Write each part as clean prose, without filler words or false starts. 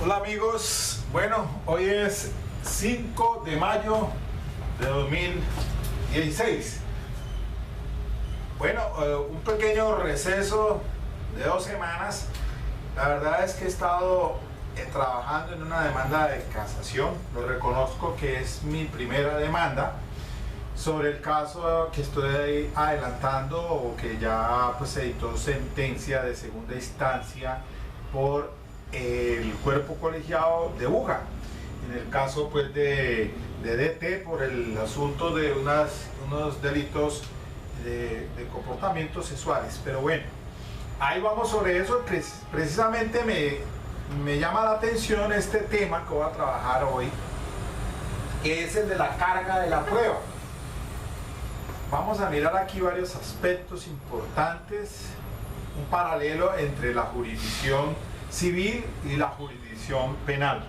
Hola amigos, bueno, hoy es 5 de mayo de 2016. Bueno, un pequeño receso de 2 semanas. La verdad es que he estado trabajando en una demanda de casación. Lo reconozco que es mi primera demanda sobre el caso que estoy adelantando o que ya pues se dictó sentencia de segunda instancia por el cuerpo colegiado de Buga, en el caso pues de DT por el asunto de unos delitos de comportamientos sexuales. Pero bueno, ahí vamos sobre eso. Precisamente me llama la atención este tema que voy a trabajar hoy, que es el de la carga de la prueba. Vamos a mirar aquí varios aspectos importantes, un paralelo entre la jurisdicción civil y la jurisdicción penal,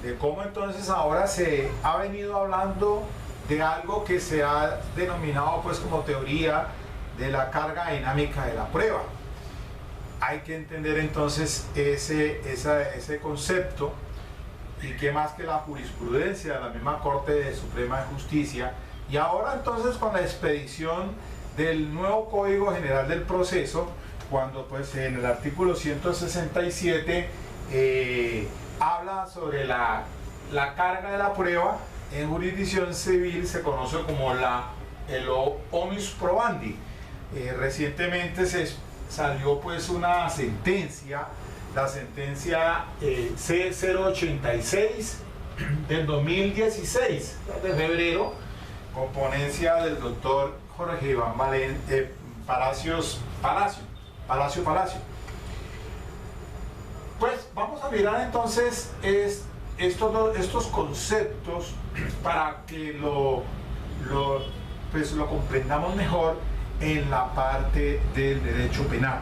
de cómo entonces ahora se ha venido hablando de algo que se ha denominado pues como teoría de la carga dinámica de la prueba. Hay que entender entonces ese concepto, y qué más que la jurisprudencia de la misma Corte Suprema de Justicia, y ahora entonces con la expedición del nuevo Código General del Proceso, cuando pues en el artículo 167 habla sobre la carga de la prueba. En jurisdicción civil se conoce como el onus probandi. Recientemente salió pues una sentencia, la sentencia C086 del 2016, de febrero, con ponencia del doctor Jorge Iván Palacio. Pues vamos a mirar entonces estos conceptos para que lo comprendamos mejor en la parte del derecho penal.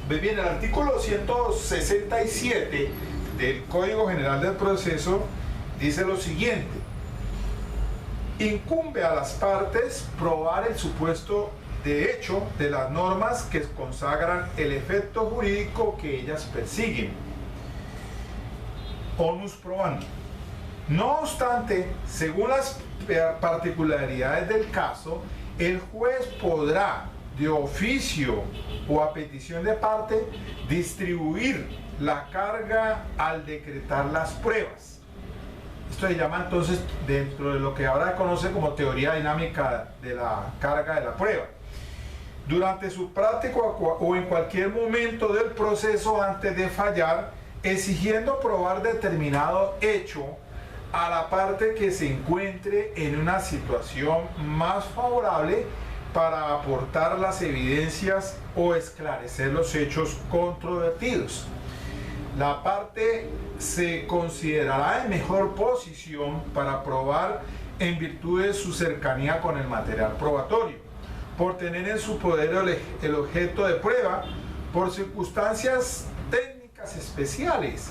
Pues bien, el artículo 167 del Código General del Proceso dice lo siguiente: incumbe a las partes probar el supuesto de hecho de las normas que consagran el efecto jurídico que ellas persiguen. Onus probandi. No obstante, según las particularidades del caso, el juez podrá, de oficio o a petición de parte, distribuir la carga al decretar las pruebas. Esto se llama entonces, dentro de lo que ahora se conoce como teoría dinámica de la carga de la prueba, durante su práctica o en cualquier momento del proceso antes de fallar, exigiendo probar determinado hecho a la parte que se encuentre en una situación más favorable para aportar las evidencias o esclarecer los hechos controvertidos. La parte se considerará en mejor posición para probar en virtud de su cercanía con el material probatorio, por tener en su poder el objeto de prueba, por circunstancias técnicas especiales,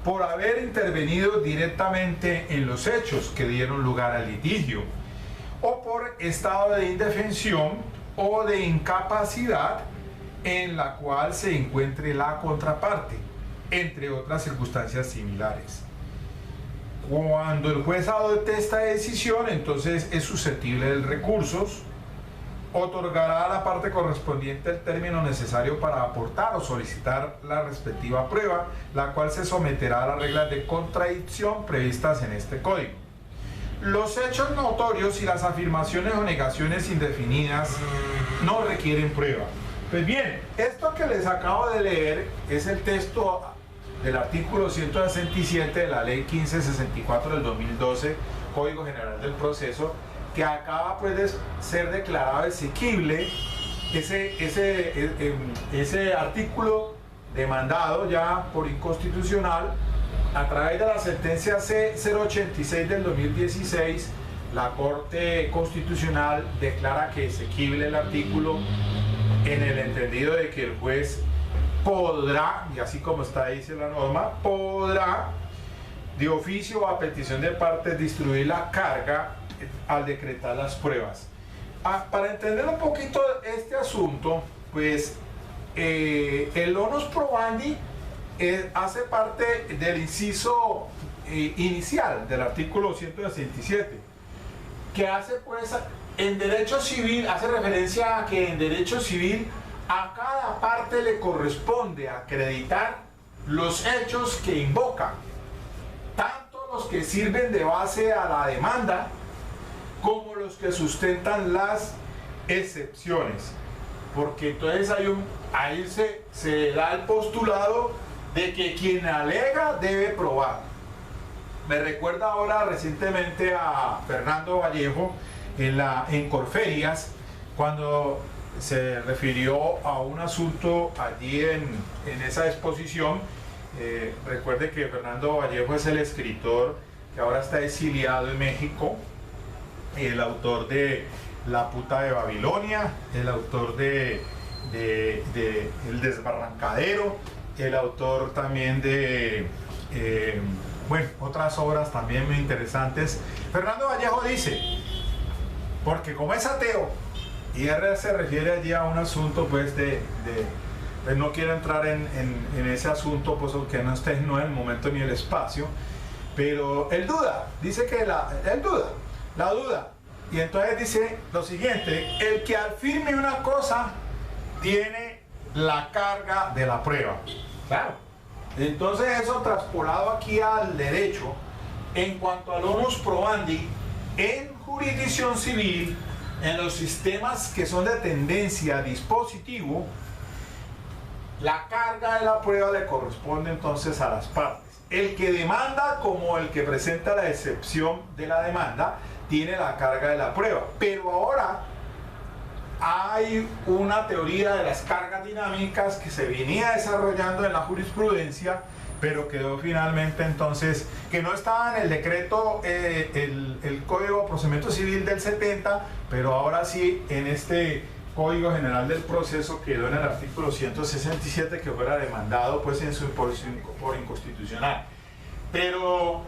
por haber intervenido directamente en los hechos que dieron lugar al litigio, o por estado de indefensión o de incapacidad en la cual se encuentre la contraparte, entre otras circunstancias similares. Cuando el juez adopte esta decisión, entonces es susceptible de recursos, otorgará a la parte correspondiente el término necesario para aportar o solicitar la respectiva prueba, la cual se someterá a las reglas de contradicción previstas en este código. Los hechos notorios y las afirmaciones o negaciones indefinidas no requieren prueba. Pues bien, esto que les acabo de leer es el texto del artículo 167 de la ley 1564 del 2012, Código General del Proceso, que acaba pues de ser declarado exequible ese artículo demandado ya por inconstitucional a través de la sentencia C086 del 2016. La Corte Constitucional declara que es exequible el artículo en el entendido de que el juez podrá, y así como está dice la norma, podrá de oficio o a petición de partes distribuir la carga al decretar las pruebas. Para entender un poquito este asunto, pues el onus probandi hace parte del inciso inicial del artículo 167, que hace pues en derecho civil, hace referencia a que en derecho civil a cada parte le corresponde acreditar los hechos que invoca, tanto los que sirven de base a la demanda como los que sustentan las excepciones, porque entonces ahí se da el postulado de que quien alega debe probar. Me recuerda ahora recientemente a Fernando Vallejo en Corferias, cuando se refirió a un asunto allí en esa exposición. Recuerde que Fernando Vallejo es el escritor que ahora está exiliado en México, el autor de La puta de Babilonia, el autor de El desbarrancadero, el autor también de bueno, otras obras también muy interesantes. Fernando Vallejo dice, porque como es ateo, y él se refiere allí a un asunto pues pues no quiero entrar en ese asunto, pues que no esté no en el momento ni el espacio, pero él duda, dice que él duda, la duda, y entonces dice lo siguiente: el que afirme una cosa tiene la carga de la prueba. Claro. Entonces eso traspolado aquí al derecho, en cuanto al onus probandi, en jurisdicción civil, en los sistemas que son de tendencia a dispositivo, la carga de la prueba le corresponde entonces a las partes. El que demanda como el que presenta la excepción de la demanda tiene la carga de la prueba. Pero ahora hay una teoría de las cargas dinámicas que se venía desarrollando en la jurisprudencia, pero quedó finalmente entonces, que no estaba en el decreto, el Código de Procedimiento Civil del 70, pero ahora sí en este Código General del Proceso quedó en el artículo 167, que fuera demandado pues por inconstitucional. Pero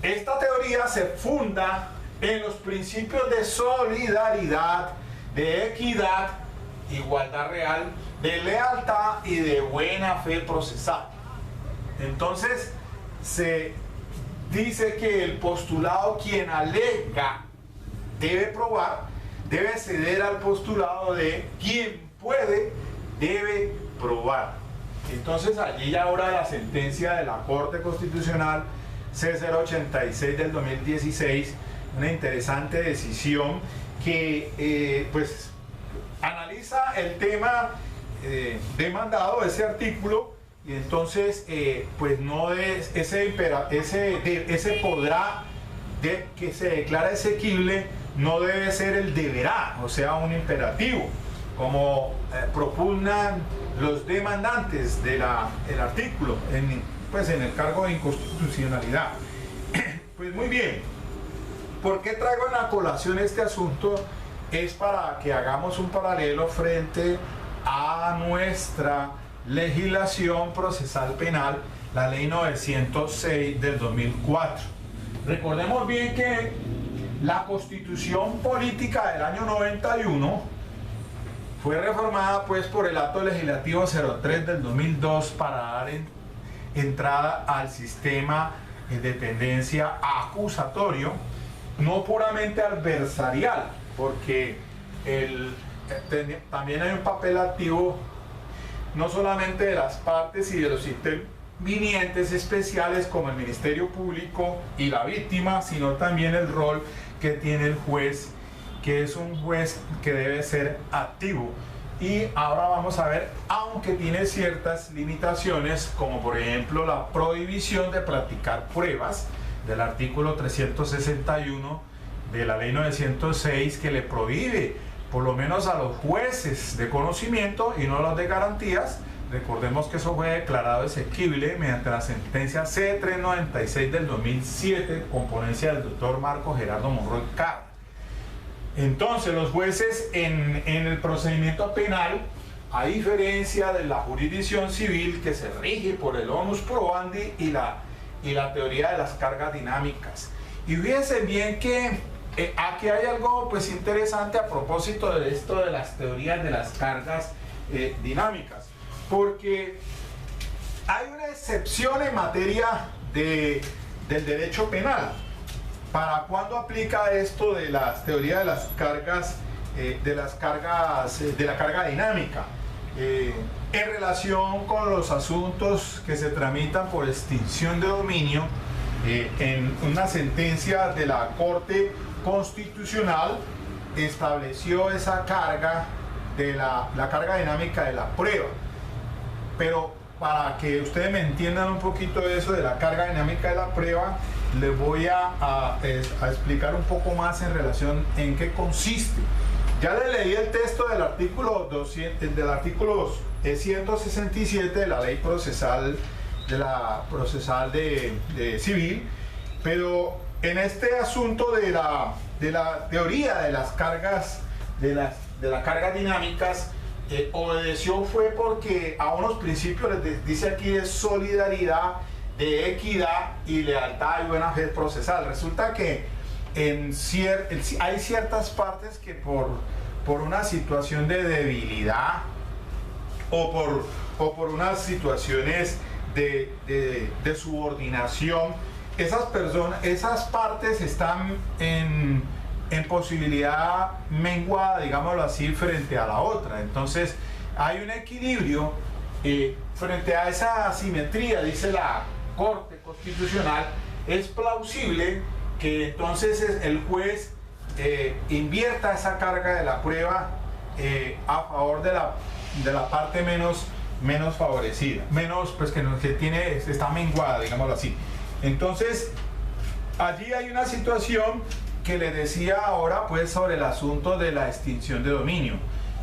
esta teoría se funda en los principios de solidaridad, de equidad, igualdad real, de lealtad y de buena fe procesal. Entonces se dice que el postulado, quien alega debe probar, debe ceder al postulado de quien puede debe probar. Entonces allí ya ahora la sentencia de la Corte Constitucional C086 del 2016, una interesante decisión que pues analiza el tema demandado, ese artículo, y entonces pues no es ese podrá que se declara exequible, no debe ser el deberá, o sea, un imperativo, como propugnan los demandantes del artículo pues en el cargo de inconstitucionalidad. Pues muy bien, ¿por qué traigo en la colación este asunto? Es para que hagamos un paralelo frente a nuestra legislación procesal penal, la ley 906 del 2004. Recordemos bien que la Constitución Política del año 91 fue reformada pues por el acto legislativo 03 del 2002 para dar entrada al sistema de tendencia acusatorio, no puramente adversarial, porque también hay un papel activo no solamente de las partes y de los intervinientes especiales como el Ministerio Público y la víctima, sino también el rol que tiene el juez, que es un juez que debe ser activo. Y ahora vamos a ver, aunque tiene ciertas limitaciones, como por ejemplo la prohibición de practicar pruebas del artículo 361 de la ley 906, que le prohíbe, por lo menos a los jueces de conocimiento y no a los de garantías. Recordemos que eso fue declarado exequible mediante la sentencia C396 del 2007, con ponencia del doctor Marco Gerardo Monroy Carr. Entonces, los jueces en el procedimiento penal, a diferencia de la jurisdicción civil, que se rige por el onus probandi y la teoría de las cargas dinámicas. Y fíjense bien que aquí hay algo pues interesante a propósito de esto de las teorías de las cargas dinámicas, porque hay una excepción en materia del derecho penal. ¿Para cuándo aplica esto de las teorías de las cargas, de la carga dinámica? En relación con los asuntos que se tramitan por extinción de dominio, en una sentencia de la Corte Constitucional estableció esa carga de la carga dinámica de la prueba. Pero para que ustedes me entiendan un poquito eso de la carga dinámica de la prueba, les voy a explicar un poco más en relación en qué consiste. Ya le leí el texto del artículo 167 de la ley procesal de civil, pero en este asunto de la teoría de las cargas, de las cargas dinámicas, obedeció fue porque a unos principios les dice aquí de solidaridad, de equidad y lealtad y buena fe procesal. Resulta que hay ciertas partes que por una situación de debilidad o por unas situaciones de subordinación, esas partes están en posibilidad menguada, digámoslo así, frente a la otra. Entonces hay un equilibrio frente a esa asimetría, dice la Corte Constitucional. Es plausible que entonces el juez invierta esa carga de la prueba a favor de la parte menos favorecida, pues que está menguada, digámoslo así. Entonces allí hay una situación que le decía ahora, pues, sobre el asunto de la extinción de dominio.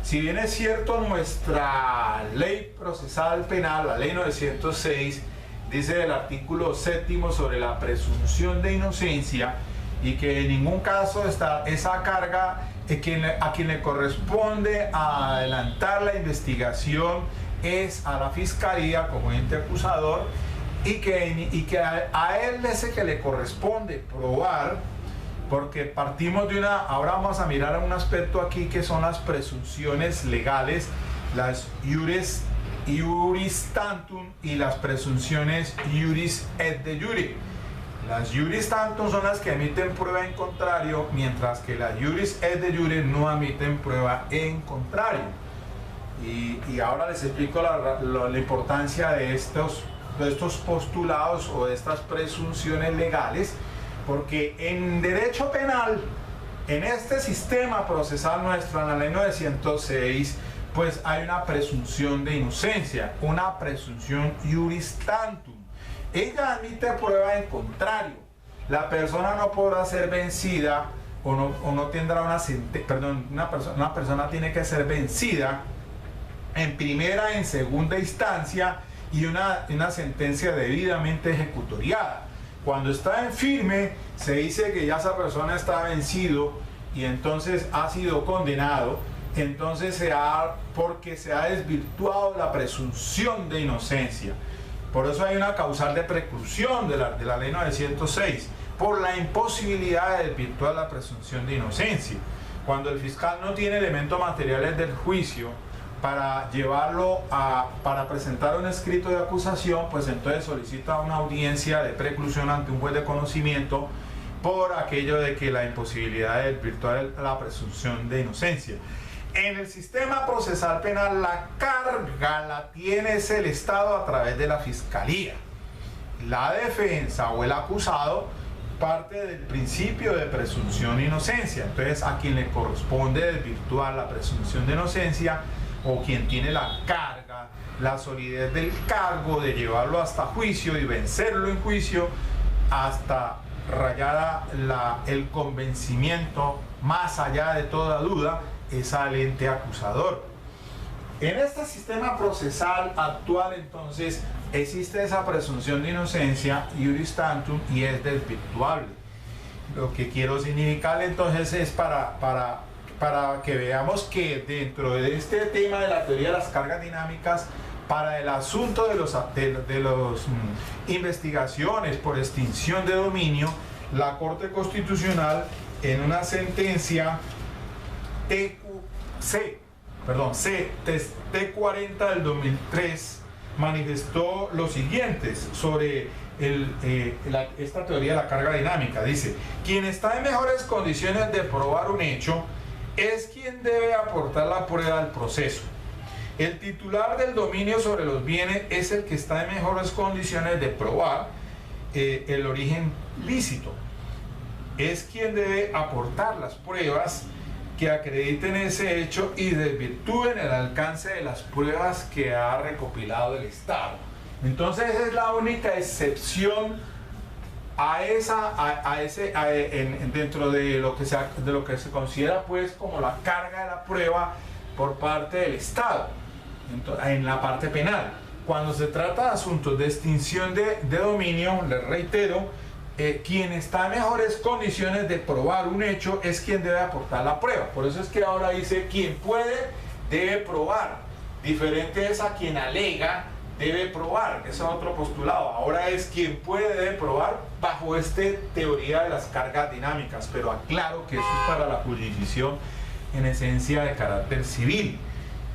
Si bien es cierto, nuestra ley procesal penal, la ley 906, dice del artículo 7º sobre la presunción de inocencia, y que en ningún caso está esa carga a quien le corresponde a adelantar la investigación es a la fiscalía como ente acusador, y que a él es el que le corresponde probar, porque partimos de ahora vamos a mirar un aspecto aquí que son las presunciones legales, las iuris tantum y las presunciones iuris et de jure. Las iuris tantum son las que emiten prueba en contrario, mientras que las iuris et de jure no emiten prueba en contrario. Y ahora les explico la importancia de estos postulados o de estas presunciones legales, porque en derecho penal, en este sistema procesal nuestro, en la ley 906, pues hay una presunción de inocencia, una presunción iuris tantum. Ella admite prueba en contrario. La persona no podrá ser vencida o no tendrá una persona tiene que ser vencida en primera, en segunda instancia y una sentencia debidamente ejecutoriada. Cuando está en firme, se dice que ya esa persona está vencido y entonces ha sido condenado, entonces porque se ha desvirtuado la presunción de inocencia. Por eso hay una causal de preclusión de la ley 906, por la imposibilidad de desvirtuar la presunción de inocencia. Cuando el fiscal no tiene elementos materiales del juicio para para presentar un escrito de acusación, pues entonces solicita una audiencia de preclusión ante un juez de conocimiento por aquello de que la imposibilidad de desvirtuar la presunción de inocencia. En el sistema procesal penal, la carga la tiene el Estado a través de la Fiscalía. La defensa o el acusado parte del principio de presunción de inocencia. Entonces, a quien le corresponde desvirtuar la presunción de inocencia, o quien tiene la carga, la solidez del cargo de llevarlo hasta juicio y vencerlo en juicio hasta rayar el convencimiento más allá de toda duda, es al ente acusador. En este sistema procesal actual, entonces, existe esa presunción de inocencia iuris tantum y es desvirtuable. Lo que quiero significar entonces es para que veamos que dentro de este tema de la teoría de las cargas dinámicas, para el asunto de los investigaciones por extinción de dominio, la Corte Constitucional en una sentencia T40 del 2003 manifestó lo siguiente sobre esta teoría de la carga dinámica. Dice, quien está en mejores condiciones de probar un hecho es quien debe aportar la prueba al proceso. El titular del dominio sobre los bienes es el que está en mejores condiciones de probar el origen lícito. Es quien debe aportar las pruebas que acrediten ese hecho y desvirtúen el alcance de las pruebas que ha recopilado el Estado. Entonces es la única excepción dentro de lo que se considera pues como la carga de la prueba por parte del Estado, en la parte penal. Cuando se trata de asuntos de extinción de dominio, les reitero, quien está en mejores condiciones de probar un hecho es quien debe aportar la prueba. Por eso es que ahora dice quien puede debe probar. Diferente es a quien alega debe probar. Ese es otro postulado. Ahora es quien puede debe probar bajo esta teoría de las cargas dinámicas. Pero aclaro que eso es para la jurisdicción en esencia de carácter civil.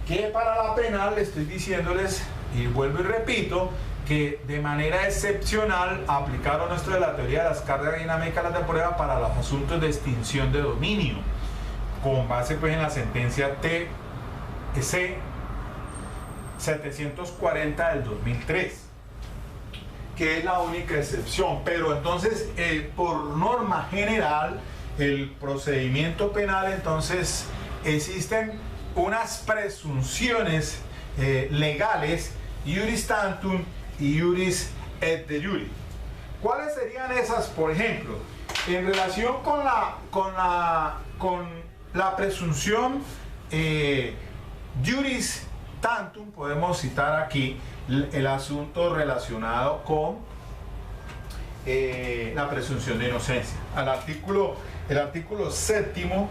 Que para la penal estoy diciéndoles, y vuelvo y repito, que de manera excepcional aplicaron esto de la teoría de las cargas dinámicas de prueba para los asuntos de extinción de dominio, con base pues en la sentencia TC 740 del 2003, que es la única excepción. Pero entonces, por norma general, el procedimiento penal, entonces, existen unas presunciones legales, iuris tantum y iuris et de iure. ¿Cuáles serían esas? Por ejemplo, en relación con la presunción iuris tantum, podemos citar aquí el asunto relacionado con la presunción de inocencia. El artículo séptimo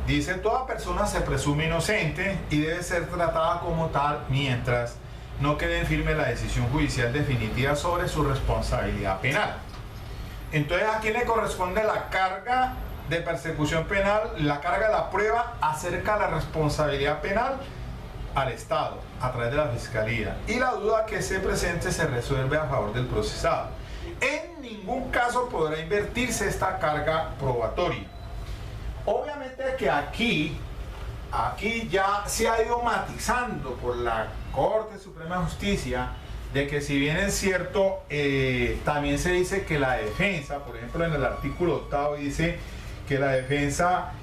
dice: toda persona se presume inocente y debe ser tratada como tal mientras no quede en firme la decisión judicial definitiva sobre su responsabilidad penal. Entonces, ¿a quién le corresponde la carga de persecución penal, la carga de la prueba acerca de la responsabilidad penal? Al Estado, a través de la Fiscalía. Y la duda que se presente se resuelve a favor del procesado. En ningún caso podrá invertirse esta carga probatoria. Obviamente que aquí ya se ha ido matizando por la Corte Suprema de Justicia de que, si bien es cierto, también se dice que la defensa, por ejemplo en el artículo 8 dice que la defensa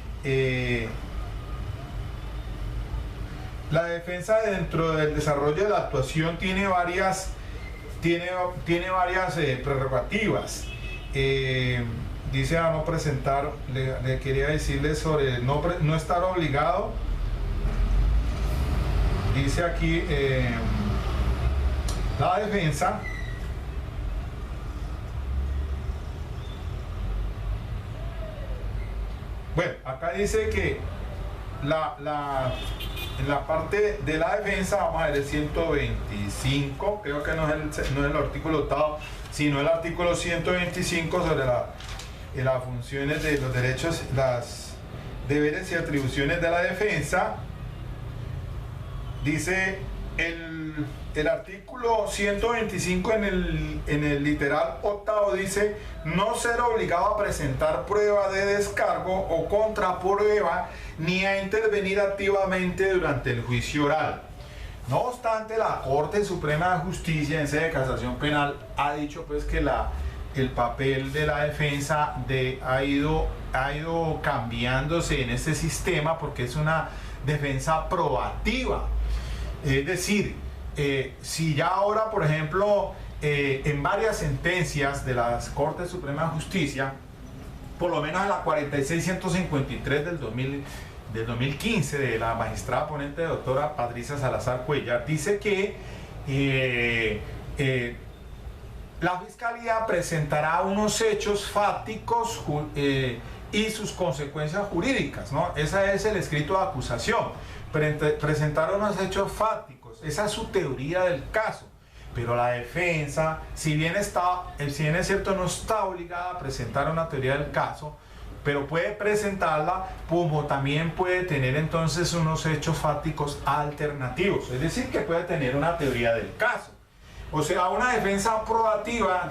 dentro del desarrollo de la actuación tiene varias prerrogativas. Dice a no presentar, le quería decirle sobre no estar obligado. Dice aquí la defensa bueno, acá dice que en la parte de la defensa, vamos a ver el 125, creo que no es el artículo 8, sino el artículo 125 sobre las funciones de los derechos, las deberes y atribuciones de la defensa. Dice el artículo 125 en el literal octavo, dice: no ser obligado a presentar prueba de descargo o contraprueba ni a intervenir activamente durante el juicio oral. No obstante, la Corte Suprema de Justicia en sede de casación penal ha dicho pues que el papel de la defensa ha ido cambiándose en este sistema, porque es una defensa probativa. Es decir, si ya ahora, por ejemplo, en varias sentencias de la Corte Suprema de Justicia, por lo menos en la 46.153 del 2015 de la magistrada ponente doctora Patricia Salazar Cuellar, dice que la Fiscalía presentará unos hechos fácticos y sus consecuencias jurídicas, ¿no? Ese es el escrito de acusación. Presentar unos hechos fácticos, esa es su teoría del caso. Pero la defensa, si bien es cierto, no está obligada a presentar una teoría del caso, pero puede presentarla como también puede tener entonces unos hechos fácticos alternativos, es decir, que puede tener una teoría del caso. O sea, una defensa probativa